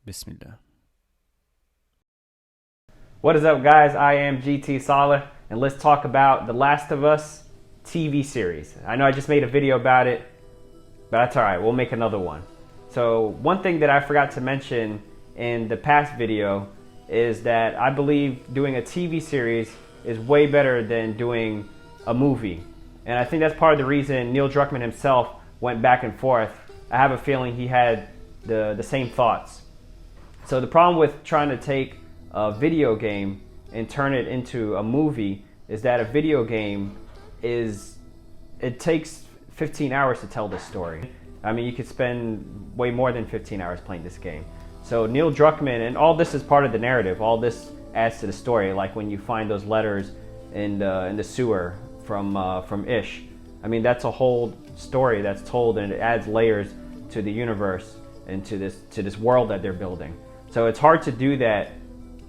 Bismillah. What is up, guys? I am GT Saleh, and let's talk about The Last of Us TV series. I know I just made a video about it, but that's alright, we'll make another one. So one thing that I forgot to mention in the past video is that I believe doing a TV series is way better than doing a movie. And I think that's part of the reason Neil Druckmann himself went back and forth. I have a feeling he had the same thoughts. So the problem with trying to take a video game and turn it into a movie is that a video game it takes 15 hours to tell this story. I mean, you could spend way more than 15 hours playing this game. So Neil Druckmann, and all this is part of the narrative, all this adds to the story, like when you find those letters in the sewer from Ish. I mean, that's a whole story that's told, and it adds layers to the universe and to this world that they're building. So it's hard to do that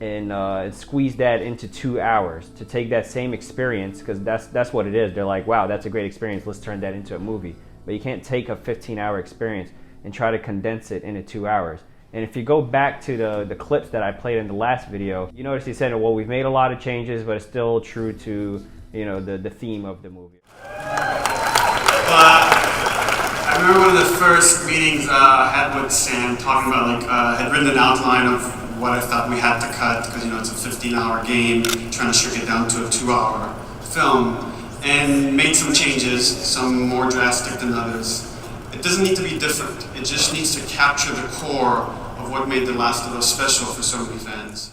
and squeeze that into 2 hours, to take that same experience, because that's what it is. They're like, wow, that's a great experience, let's turn that into a movie. But you can't take a 15-hour experience and try to condense it into 2 hours. And if you go back to the clips that I played in the last video, you notice he said, well, we've made a lot of changes, but it's still true to, you know, the theme of the movie. I remember one of the first meetings I had with Sam, talking about, I had written an outline of what I thought we had to cut, because, you know, it's a 15-hour game, trying to shrink it down to a 2-hour film, and made some changes, some more drastic than others. It doesn't need to be different. It just needs to capture the core of what made The Last of Us special for so many fans.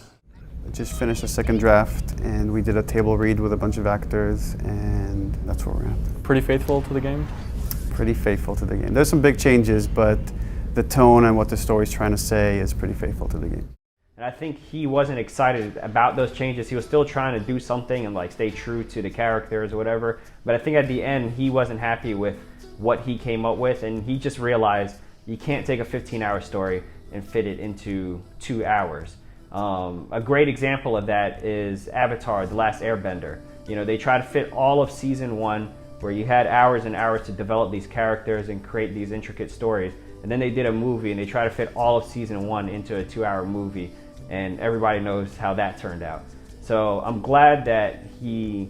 I just finished a second draft, and we did a table read with a bunch of actors, and that's where we're at. Pretty faithful to the game? Pretty faithful to the game. There's some big changes, but the tone and what the story's trying to say is pretty faithful to the game. And I think he wasn't excited about those changes. He was still trying to do something and like stay true to the characters or whatever. But I think at the end, he wasn't happy with what he came up with, and he just realized you can't take a 15-hour story and fit it into 2 hours. A great example of that is Avatar: The Last Airbender. You know, they tried to fit all of season 1, where you had hours and hours to develop these characters and create these intricate stories. And then they did a movie, and they tried to fit all of season 1 into a 2-hour movie. And everybody knows how that turned out. So I'm glad that he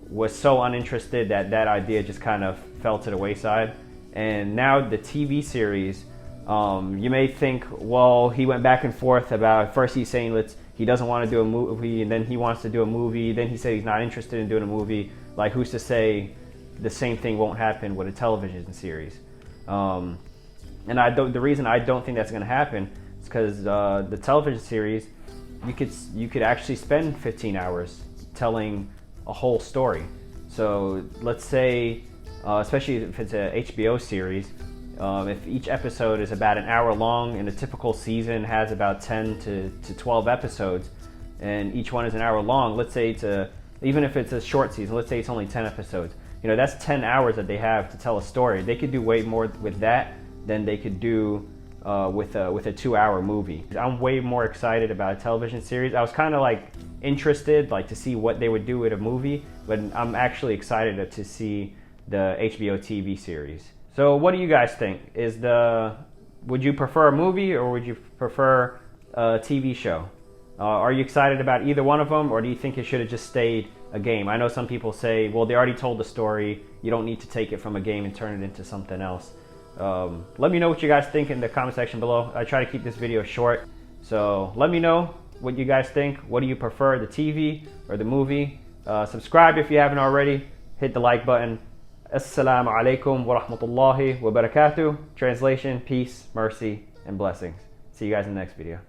was so uninterested that that idea just kind of fell to the wayside. And now the TV series, you may think, well, he went back and forth about, first he's saying he doesn't want to do a movie, and then he wants to do a movie, then he said he's not interested in doing a movie. Like, who's to say the same thing won't happen with a television series? And the reason I don't think that's going to happen is because the television series, you could actually spend 15 hours telling a whole story. So let's say, especially if it's a HBO series, if each episode is about an hour long, and a typical season has about 10 to 12 episodes, and each one is an hour long, let's say even if it's a short season, let's say it's only 10 episodes, you know, that's 10 hours that they have to tell a story. They could do way more with that than they could do with a 2-hour movie. I'm way more excited about a television series. I was kind of like interested, like, to see what they would do with a movie, but I'm actually excited to see the HBO TV series. So what do you guys think? Would you prefer a movie, or would you prefer a TV show? Are you excited about either one of them, or do you think it should have just stayed a game? I know some people say, well, they already told the story, you don't need to take it from a game and turn it into something else. Let me know what you guys think in the comment section below. I try to keep this video short, so let me know what you guys think. What do you prefer, the TV or the movie? Subscribe if you haven't already. Hit the like button. Assalamu alaikum wa rahmatullahi wa barakatuh. Translation: peace, mercy, and blessings. See you guys in the next video.